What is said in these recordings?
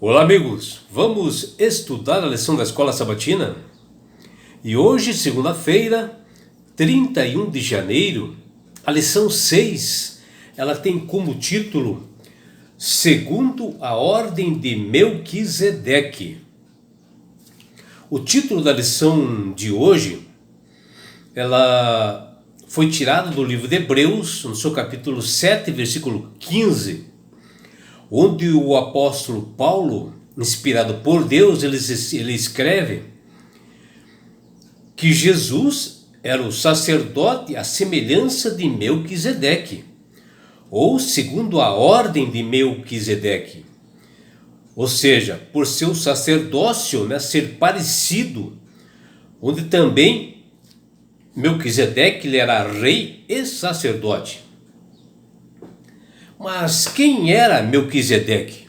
Olá, amigos! Vamos estudar a lição da Escola Sabatina? E hoje, segunda-feira, 31 de janeiro, a lição 6, ela tem como título Segundo a Ordem de Melquisedeque. O título da lição de hoje, ela foi tirada do livro de Hebreus, no seu capítulo 7, versículo 15, onde o apóstolo Paulo, inspirado por Deus, ele escreve que Jesus era o sacerdote à semelhança de Melquisedeque, ou segundo a ordem de Melquisedeque. Ou seja, por seu sacerdócio, ser parecido, onde também Melquisedeque ele era rei e sacerdote. Mas quem era Melquisedeque?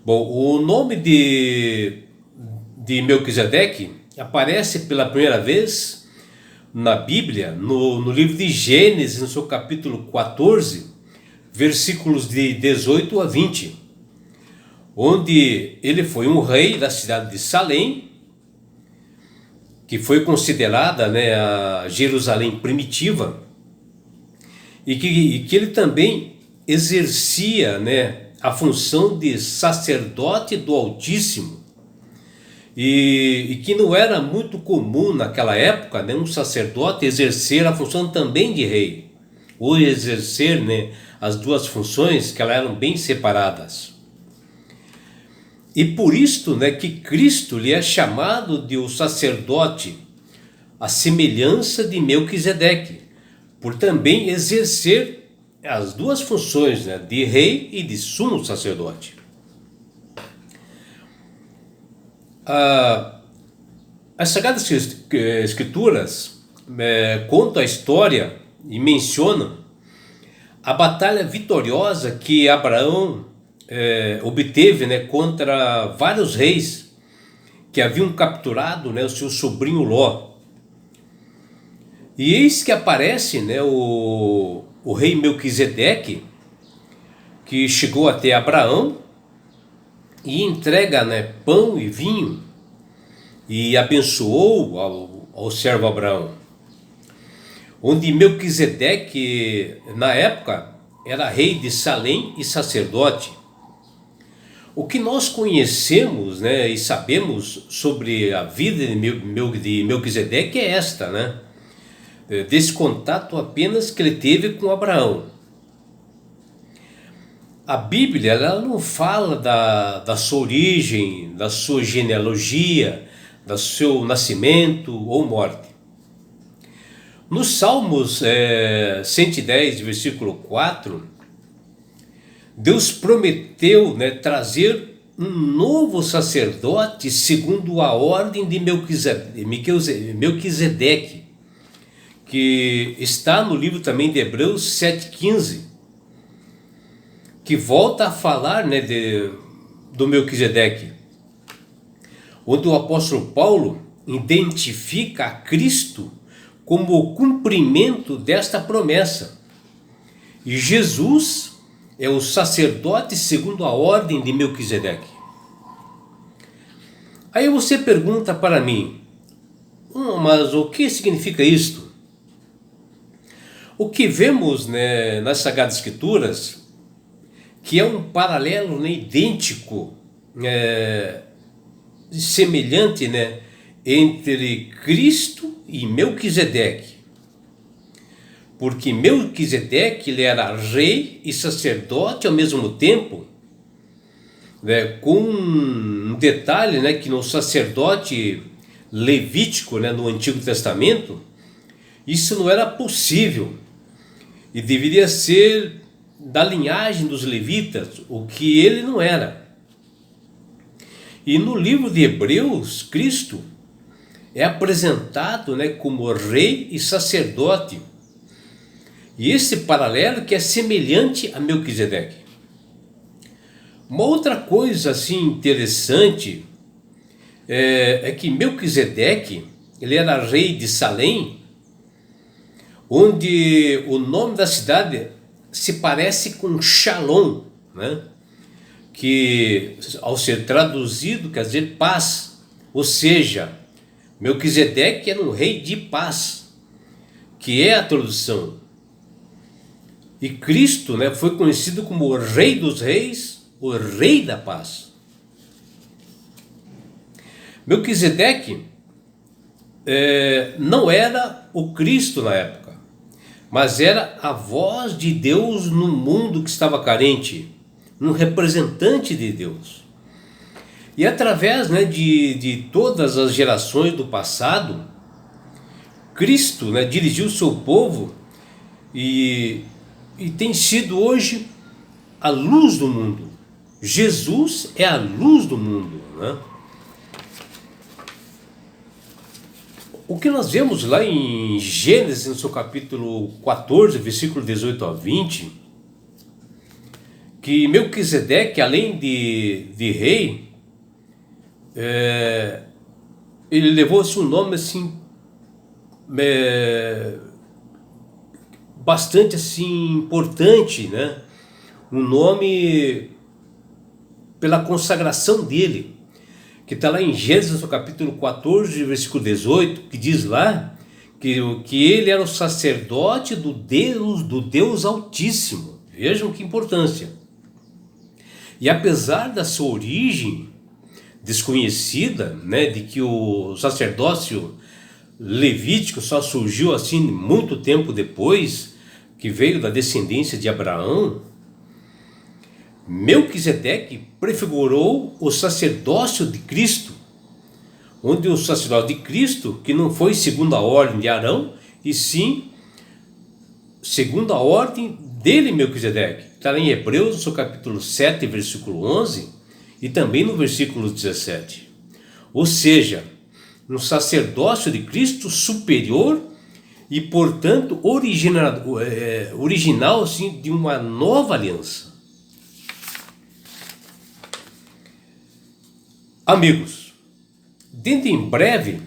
Bom, o nome de Melquisedeque aparece pela primeira vez na Bíblia, no livro de Gênesis, no seu capítulo 14, versículos de 18 a 20, onde ele foi um rei da cidade de Salém, que foi considerada a Jerusalém primitiva, e que ele também exercia a função de sacerdote do Altíssimo, e que não era muito comum naquela época um sacerdote exercer a função também de rei, ou exercer as duas funções, que elas eram bem separadas. E por isto que Cristo lhe é chamado de o sacerdote à semelhança de Melquisedeque, por também exercer as duas funções de rei e de sumo sacerdote. As Sagradas Escrituras contam a história e mencionam a batalha vitoriosa que Abraão obteve contra vários reis que haviam capturado o seu sobrinho Ló. E eis que aparece o rei Melquisedeque, que chegou até Abraão e entrega pão e vinho e abençoou ao servo Abraão. Onde Melquisedeque, na época, era rei de Salém e sacerdote. O que nós conhecemos e sabemos sobre a vida de Melquisedeque é esta, desse contato apenas que ele teve com Abraão. A Bíblia ela não fala da sua origem, da sua genealogia, do seu nascimento ou morte. Nos Salmos 110, versículo 4, Deus prometeu trazer um novo sacerdote segundo a ordem de Melquisedeque, que está no livro também de Hebreus 7,15, que volta a falar do Melquisedeque, onde o apóstolo Paulo identifica a Cristo como o cumprimento desta promessa. E Jesus é o sacerdote segundo a ordem de Melquisedeque. Aí você pergunta para mim, mas o que significa isto? O que vemos nas Sagradas Escrituras, que é um paralelo idêntico, semelhante entre Cristo e Melquisedeque. Porque Melquisedeque ele era rei e sacerdote ao mesmo tempo, com um detalhe que no sacerdote levítico, no Antigo Testamento, isso não era possível e deveria ser da linhagem dos levitas, o que ele não era. E no livro de Hebreus, Cristo é apresentado como rei e sacerdote. E esse paralelo que é semelhante a Melquisedeque. Uma outra coisa interessante é que Melquisedeque ele era rei de Salém, onde o nome da cidade se parece com Shalom, que ao ser traduzido quer dizer paz, ou seja, Melquisedeque era um rei de paz, que é a tradução. E Cristo, né, foi conhecido como o Rei dos Reis, o Rei da Paz. Melquisedeque não era o Cristo na época, mas era a voz de Deus no mundo que estava carente, um representante de Deus. E através, né, de todas as gerações do passado, Cristo, né, dirigiu o seu povo e tem sido hoje a luz do mundo. Jesus é a luz do mundo, né? O que nós vemos lá em Gênesis, no seu capítulo 14, versículo 18 a 20, que Melquisedeque, além de rei, ele levou-se um nome assim, bastante assim importante, né? Um nome pela consagração dele, que está lá em Gênesis, no capítulo 14, versículo 18, que diz lá que ele era o sacerdote do Deus Altíssimo. Vejam que importância. E apesar da sua origem desconhecida, né, de que o sacerdócio levítico só surgiu assim muito tempo depois, que veio da descendência de Abraão, Melquisedeque prefigurou o sacerdócio de Cristo, onde o sacerdócio de Cristo, que não foi segundo a ordem de Arão, e sim segundo a ordem dele, Melquisedeque. Está em Hebreus, no capítulo 7, versículo 11, e também no versículo 17. Ou seja, um sacerdócio de Cristo superior e, portanto, original assim, de uma nova aliança. Amigos, dentro em breve,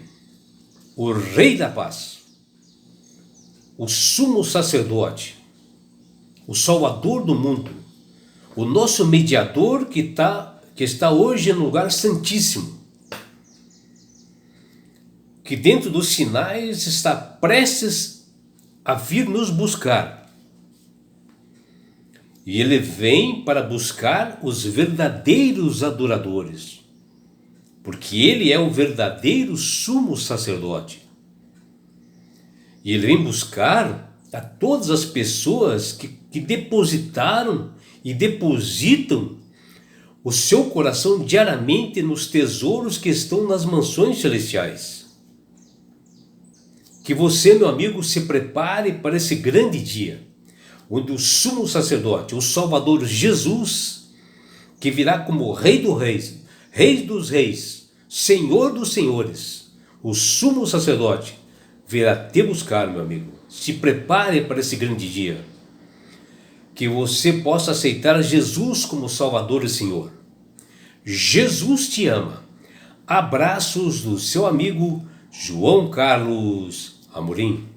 o Rei da Paz, o sumo sacerdote, o Salvador do mundo, o nosso mediador que está hoje no lugar santíssimo, que dentro dos sinais está prestes a vir nos buscar. E ele vem para buscar os verdadeiros adoradores, porque ele é o verdadeiro sumo sacerdote. E ele vem buscar a todas as pessoas que depositaram e depositam o seu coração diariamente nos tesouros que estão nas mansões celestiais. Que você, meu amigo, se prepare para esse grande dia, onde o sumo sacerdote, o Salvador Jesus, que virá como Rei dos Reis, Rei dos Reis, Senhor dos Senhores, o sumo sacerdote, virá te buscar, meu amigo. Se prepare para esse grande dia. Que você possa aceitar Jesus como Salvador e Senhor. Jesus te ama. Abraços do seu amigo João Carlos Amorim.